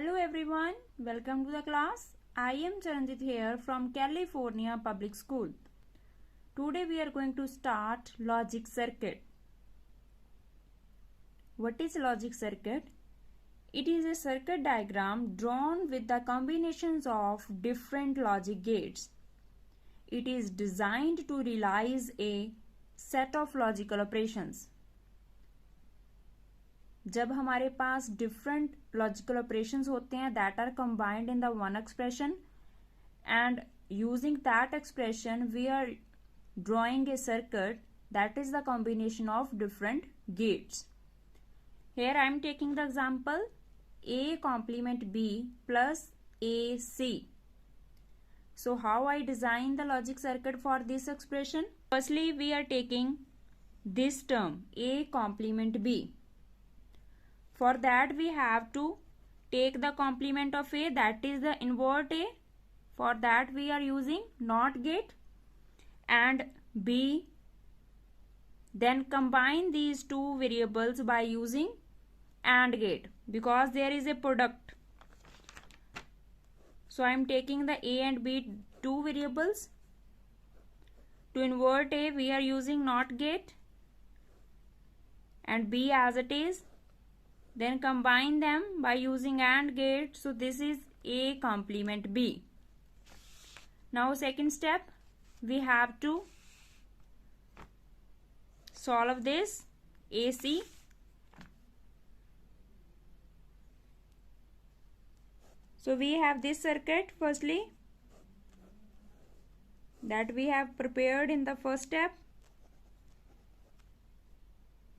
Hello everyone, welcome to the class. I am Charanjit here from California Public School. Today we are going to start logic circuit. What is logic circuit? It is a circuit diagram drawn with the combinations of different logic gates. It is designed to realize a set of logical operations. जब हमारे पास different logical operations होते हैं that are combined in the one expression and using that expression we are drawing a circuit that is the combination of different gates. Here I am taking the example A complement B plus AC. So how I design the logic circuit for this expression? Firstly we are taking this term A complement B. For that we have to take the complement of A, that is the invert A. For that we are using NOT gate and B. Then combine these two variables by using AND gate because there is a product. So I am taking the A and B two variables. To invert A we are using NOT gate and B as it is. Then combine them by using AND gate. So this is A complement B. Now second step, we have to solve this AC. So we have this circuit firstly that we have prepared in the first step.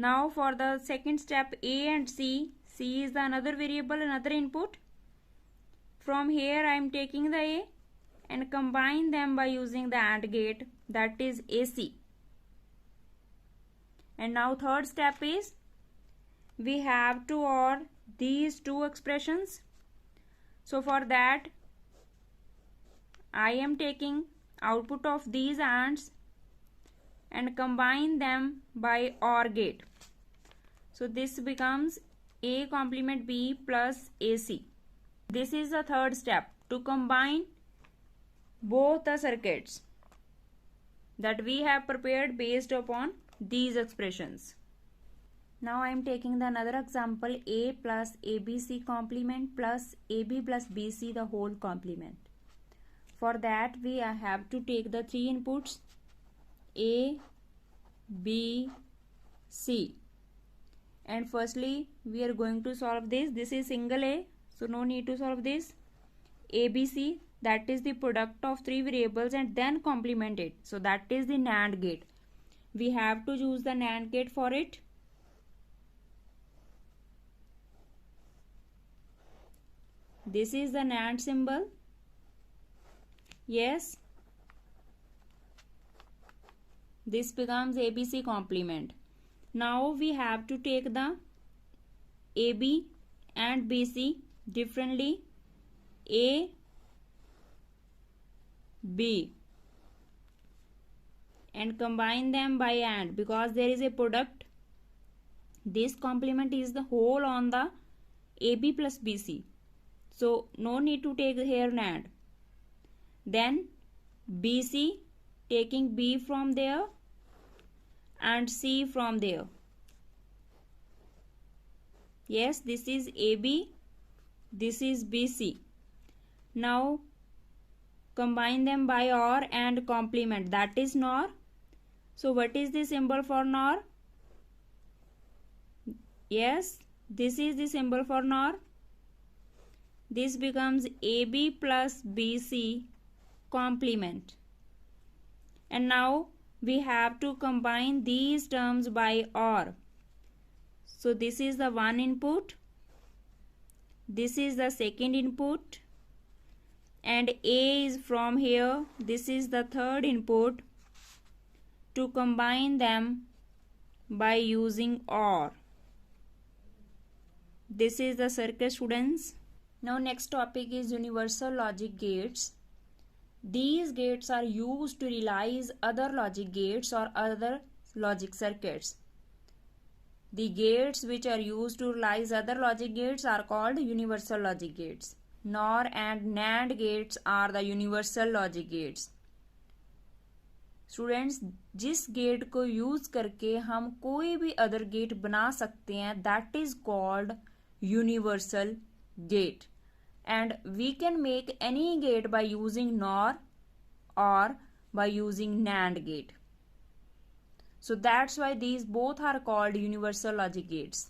Now for the second step A and C is the another variable, another input. From here I am taking the A and combine them by using the AND gate, that is AC. And now third step is we have to OR these two expressions. So for that I am taking output of these ANDs and combine them by OR gate. So this becomes A complement B plus AC. This is the third step, to combine both the circuits that we have prepared based upon these expressions. Now I am taking the another example A plus ABC complement plus AB plus BC the whole complement. For that we have to take the three inputs A, B, C, and firstly we are going to solve this. This is single A, so no need to solve this. ABC, that is the product of three variables and then complement it, so that is the NAND gate. We have to use the NAND gate for it. This is the NAND symbol. Yes, this becomes ABC complement. Now we have to take the AB and BC differently. A, B, and combine them by AND because there is a product. This complement is the whole on the AB plus BC. So no need to take here NAND. Then BC, taking B from there and C from there. Yes, this is AB, this is BC. Now combine them by OR and complement, that is NOR. So what is the symbol for NOR? Yes, this is the symbol for NOR. This becomes AB plus BC complement. And now we have to combine these terms by OR. So this is the one input, this is the second input, and A is from here, this is the third input. To combine them by using OR. This is the circuit, students. Now next topic is universal logic gates. These gates are used to realize other logic gates or other logic circuits. the gates which are used to realize other logic gates are called universal logic gates. NOR and NAND gates are the universal logic gates. Students, जिस gate को use करके हम कोई भी other gate बना सकते हैं that is called universal gate, and we can make any gate by using NOR or by using NAND gate. So that's why these both are called universal logic gates.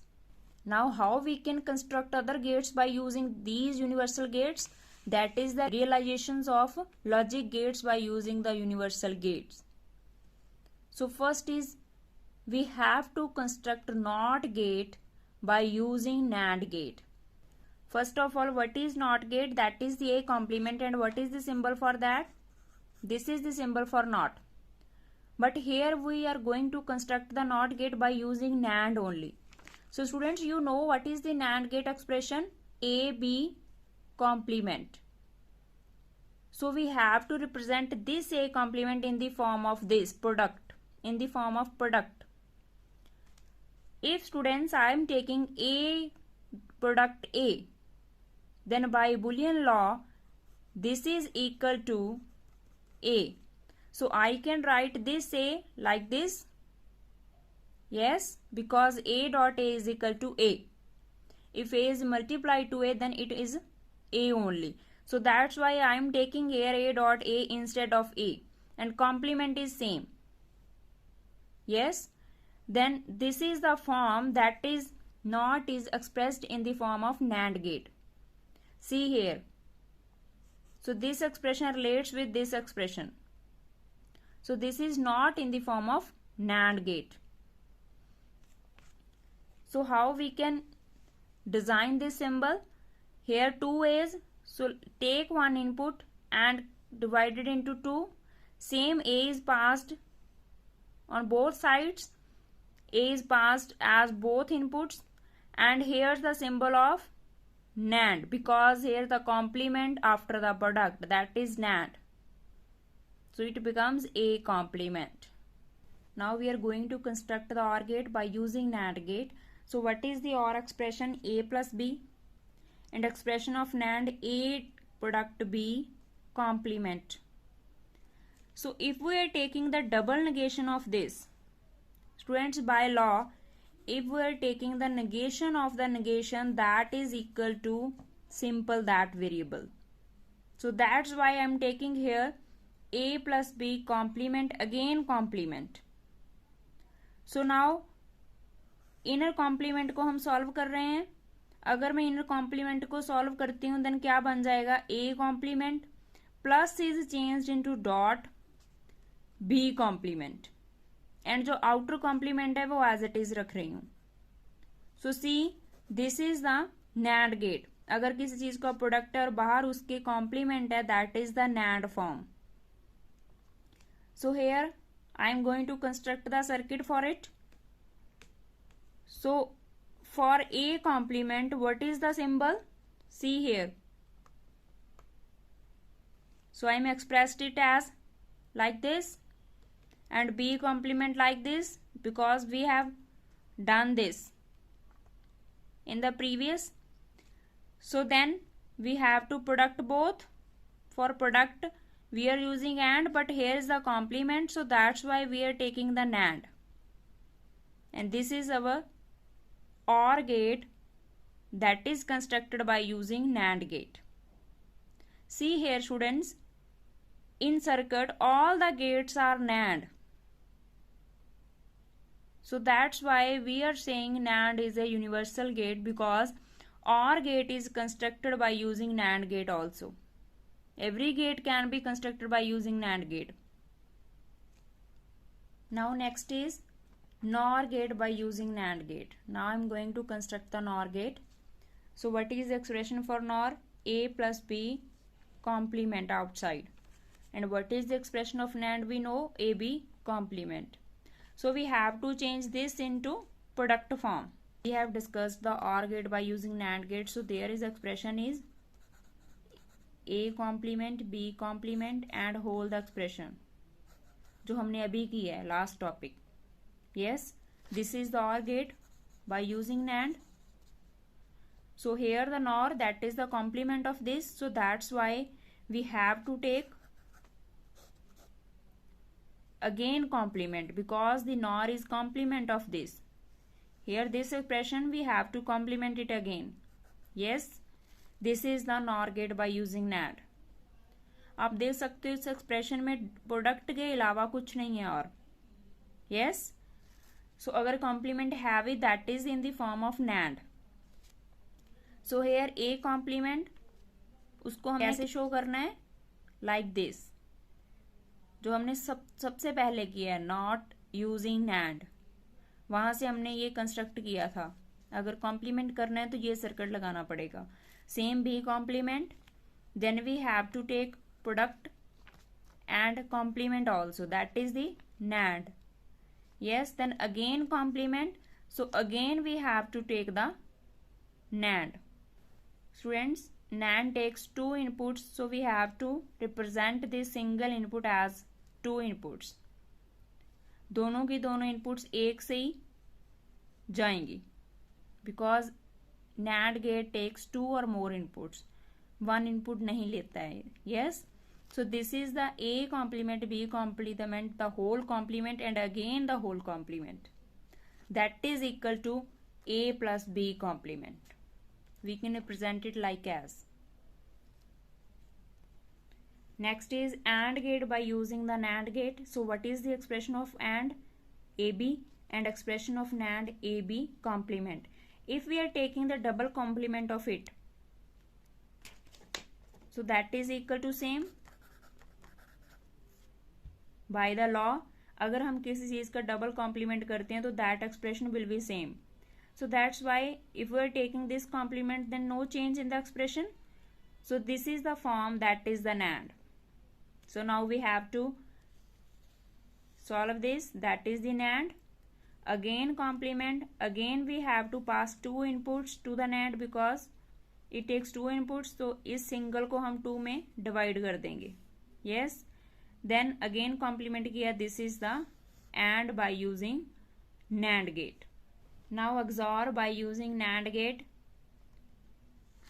Now how we can construct other gates by using these universal gates? That is the realizations of logic gates by using the universal gates. So first is we have to construct NOT gate by using NAND gate. First of all, what is NOT gate? That is the A complement, and what is the symbol for that? This is the symbol for NOT. But here we are going to construct the NOT gate by using NAND only. So students, you know what is the NAND gate expression? AB complement. So we have to represent this A complement in the form of this product, in the form of product. If students, I am taking A product A, then by Boolean law this is equal to A. So I can write this A like this. Yes, because A dot A is equal to A. If A is multiplied to A, then it is A only. So that's why I am taking here A dot A instead of A, and complement is same. Yes, then this is the form that is NOT is expressed in the form of NAND gate. See here. So this expression relates with this expression. So this is not in the form of NAND gate. So how we can design this symbol? Here 2 A's. So take one input and divide it into 2. Same A is passed on both sides. A is passed as both inputs. And here's the symbol of NAND, because here the complement after the product, that is NAND. So it becomes A complement. Now we are going to construct the OR gate by using NAND gate. So what is the OR expression? A plus B, and expression of NAND A product B complement. So if we are taking the double negation of this, students, by law, if we are taking the negation of the negation, that is equal to simple that variable. So that's why I am taking here A plus B complement, again complement. So now inner complement को हम solve कर रहे हैं. अगर मैं inner complement को solve करती हूं देन क्या बन जाएगा? A complement plus is changed into dot B complement, and जो आउटर कॉम्प्लीमेंट है वो एज इट इज रख रही हूं. So see, this is the NAND gate. अगर किसी चीज का प्रोडक्ट है और बाहर उसके कॉम्प्लीमेंट है, that is the NAND form. So here I am going to construct the circuit for it. So for A complement, what is the symbol? See here. So I am expressed it as like this, and B complement like this, because we have done this in the previous. So then we have to product both. For product we are using AND, but here is the complement, so that's why we are taking the NAND, and this is our OR gate that is constructed by using NAND gate. See here students, in circuit all the gates are NAND. So that's why we are saying NAND is a universal gate, because OR gate is constructed by using NAND gate also. Every gate can be constructed by using NAND gate. Now next is NOR gate by using NAND gate. Now I am going to construct the NOR gate. So what is the expression for NOR? A plus B complement outside. And what is the expression of NAND? We know AB complement. So we have to change this into product form. We have discussed the OR gate by using NAND gate. So there is expression is A complement, B complement and whole the expression जो हमने अभी की है last topic. Yes, this is the OR gate. by using NAND. So here the NOR, that is the complement of this, so that's why we have to take again complement, because the NOR is complement of this. Here this expression we have to complement it again. Yes, this is the NOR gate by using NAND. आप देख सकते हो इस expression में product के अलावा कुछ नहीं है और. यस, सो अगर complement have it, that is in the form of NAND. So here A complement, उसको हमें कैसे शो करना है, लाइक दिस, जो हमने सबसे पहले किया है, नॉट यूजिंग NAND. वहां से हमने ये कंस्ट्रक्ट किया था. अगर कॉम्प्लीमेंट करना है तो ये सर्किट लगाना पड़ेगा. सेम भी complement, then we have to take product and complement also, that is the NAND. Yes, then again complement, so again we have to take the NAND. Students, NAND takes two inputs, so we have to represent this single input as two inputs. दोनों की दोनों inputs एक से ही जाएंगी, because NAND gate takes two or more inputs. One input नहीं लेता है. Yes, so this is the A complement, B complement, the whole complement, and again the whole complement. That is equal to A plus B complement. We can represent it like as. Next is AND gate by using the NAND gate. So what is the expression of AND? AB, and expression of NAND AB complement. If we are taking the double complement of it, so that is equal to same. By the law, अगर हम किसी चीज का double complement करते हैं तो that expression will be same. So that's why if we are taking this complement, then no change in the expression. So this is the form, that is the NAND. So now we have to solve this, that is the NAND. Again complement, again we have to pass two inputs to the NAND because it takes two inputs, तो इस single को हम 2 में divide कर देंगे. yes, then again complement किया, this is the AND by using NAND gate. now XOR by using NAND gate.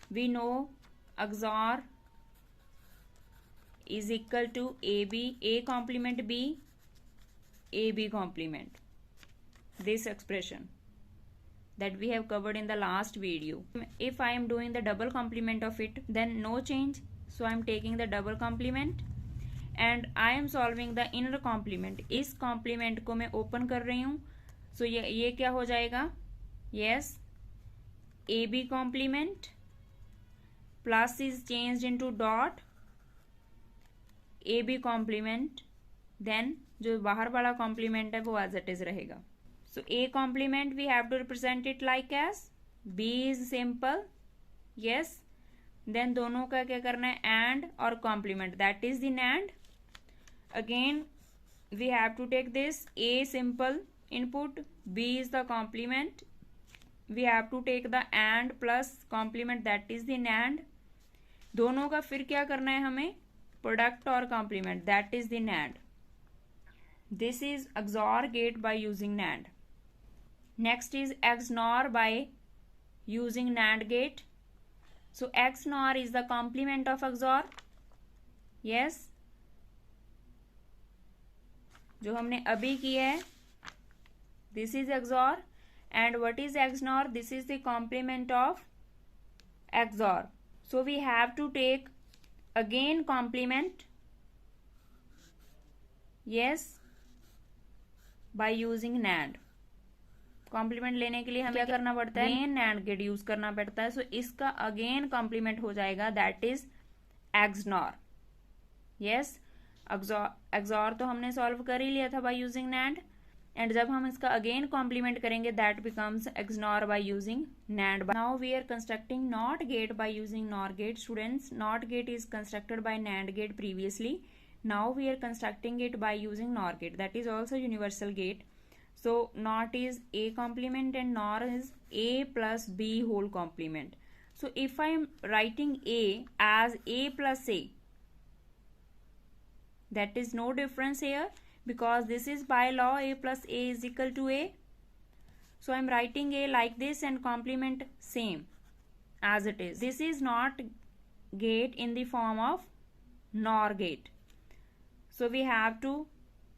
we know XOR is equal to AB, A complement B, AB complement. This expression that we have covered in the last video. If I am doing the double complement of it, then no change. So I am taking the double complement and I am solving the inner complement. इस complement को मैं open कर रही हूँ. So ये क्या हो जाएगा? Yes, AB complement plus is changed into dot, AB complement, then जो बाहर वाला complement है वो as it is रहेगा. So A complement we have to represent it like as, B is simple. yes, then दोनों का क्या करना है, AND और complement, that is the NAND. again we have to take this A simple input, B is the complement, we have to take the AND plus complement, that is the NAND. दोनों का फिर क्या करना है हमें, product और complement, that is the NAND. This is XOR gate by using NAND. Next is XNOR by using NAND gate. So XNOR is the complement of XOR. yes, जो हमने अभी किया है, this is XOR, and what is XNOR? This is the complement of XOR. So we have to take again complement. yes, by using NAND. Complement लेने के लिए हमें क्या करना पड़ता है, अगेन NAND गेट यूज करना पड़ता है. सो इसका अगेन कॉम्प्लीमेंट हो जाएगा, that is XNOR. yes, XOR तो हमने सॉल्व कर ही लिया था बाय यूजिंग NAND, एंड जब हम इसका अगेन कॉम्प्लीमेंट करेंगे that becomes XNOR by using NAND. Now we are constructing NOT gate by using NOR gate. Students, NOT gate is constructed by NAND gate previously. now we are constructing it by using NOR gate, that is also universal gate. So NOT is A complement and NOR is A plus B whole complement. So if I am writing A as A plus A, that is no difference here because this is by law A plus A is equal to A. So I am writing A like this and complement same as it is. This is not gate in the form of NOR gate. So we have to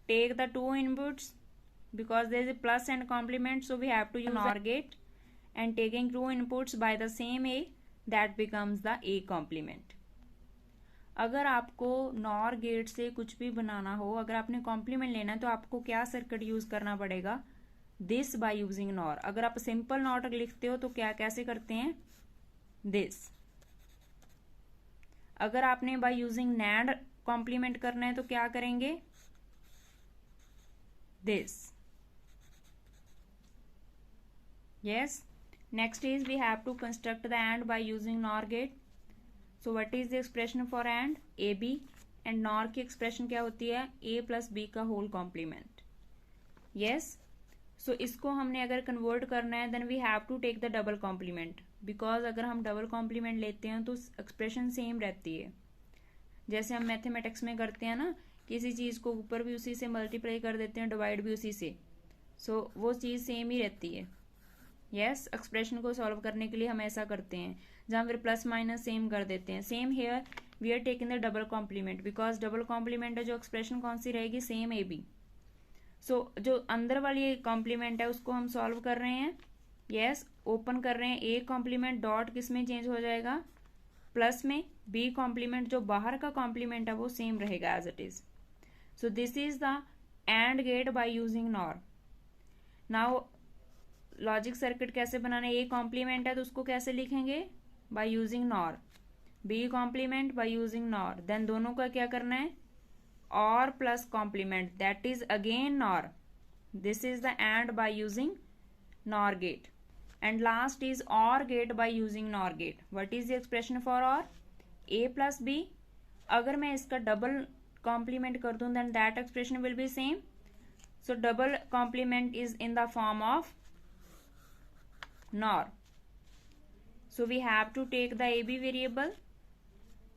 take the two inputs because there is a plus and complement, so we have to use NOR gate, and taking two inputs by the same A, that becomes the A complement. अगर आपको NOR gate से कुछ भी बनाना हो, अगर आपने complement लेना है तो आपको क्या सर्किट यूज करना पड़ेगा? This by using NOR. अगर आप सिंपल नॉट लिखते हो तो क्या कैसे करते हैं? दिस. अगर आपने बाय यूजिंग NAND कॉम्प्लीमेंट करना है तो क्या करेंगे? This. Yes. Next is we have to construct the AND by using NOR gate. So what is the expression for AND? AB. And NOR की expression क्या होती है? A plus B का whole complement. Yes. So इसको हमने अगर convert करना है then we have to take the double complement. Because अगर हम double complement लेते हैं तो expression same रहती है. जैसे हम मैथमेटिक्स में करते हैं ना, किसी चीज़ को ऊपर भी उसी से मल्टीप्लाई कर देते हैं, डिवाइड भी उसी से, सो वो चीज़ सेम ही रहती है. यस, एक्सप्रेशन को सॉल्व करने के लिए हम ऐसा करते हैं, जहाँ फिर प्लस माइनस सेम कर देते हैं. Same here we are taking the double complement, because double complement है जो एक्सप्रेशन कौन सी रहेगी? Same A B. सो जो अंदर वाली कॉम्प्लीमेंट है उसको हम सॉल्व कर रहे हैं. यस, ओपन कर रहे हैं. ए कॉम्प्लीमेंट डॉट किस में चेंज हो जाएगा? प्लस में. बी कॉम्प्लीमेंट जो बाहर का कॉम्प्लीमेंट है वो सेम रहेगा as it is. So this is the AND gate by using NOR. Now logic circuit कैसे बनाना है? ए कॉम्प्लीमेंट है तो उसको कैसे लिखेंगे? By using NOR. B complement by using NOR. Then दोनों का क्या करना है? और plus complement, that is again NOR. This is the AND by using NOR gate. And last is OR gate by using NOR gate. What is the expression for OR? A plus B. अगर मैं इसका double complement कर दूं then that expression will be same. So double complement is in the form of NOR. So we have to take the AB variable.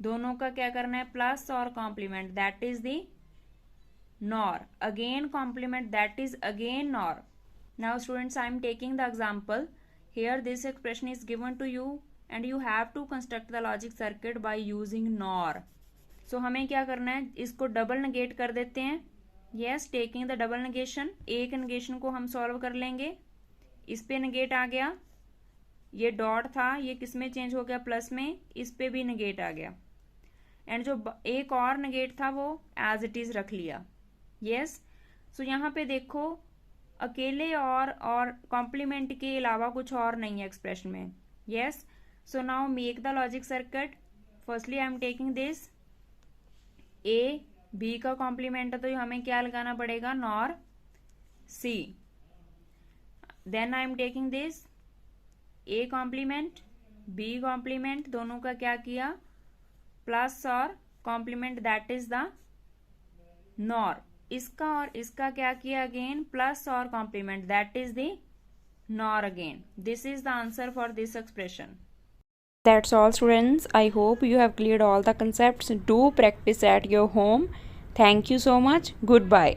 दोनों का क्या करना है? प्लस और complement, that is the NOR. Again complement, that is again NOR. Now students, I am taking the example. Here this expression is given to you and you have to construct the logic circuit by using NOR. So हमें क्या करना है? इसको double negate कर देते हैं. Yes, taking the double negation. एक negation को हम सॉल्व कर लेंगे. इस पे नेगेट आ गया, ये डॉट था ये किस में चेंज हो गया? प्लस में. इस पे भी नेगेट आ गया, एंड जो एक और नेगेट था वो एज इट इज रख लिया. यस. सो यहाँ पे देखो अकेले और कॉम्प्लीमेंट के अलावा कुछ और नहीं है एक्सप्रेशन में. Yes. So now make the logic circuit. Firstly I am taking this. A B का कॉम्प्लीमेंट है तो हमें क्या लगाना पड़ेगा? NOR C. Then I am taking this. A complement B complement, दोनों का क्या किया? प्लस और complement, that is the NOR. इसका और इसका क्या किया? अगेन प्लस और complement, that is the NOR again. This is the answer for this expression. That's all students. I hope you have cleared all the concepts. Do practice at your home. Thank you so much. Goodbye.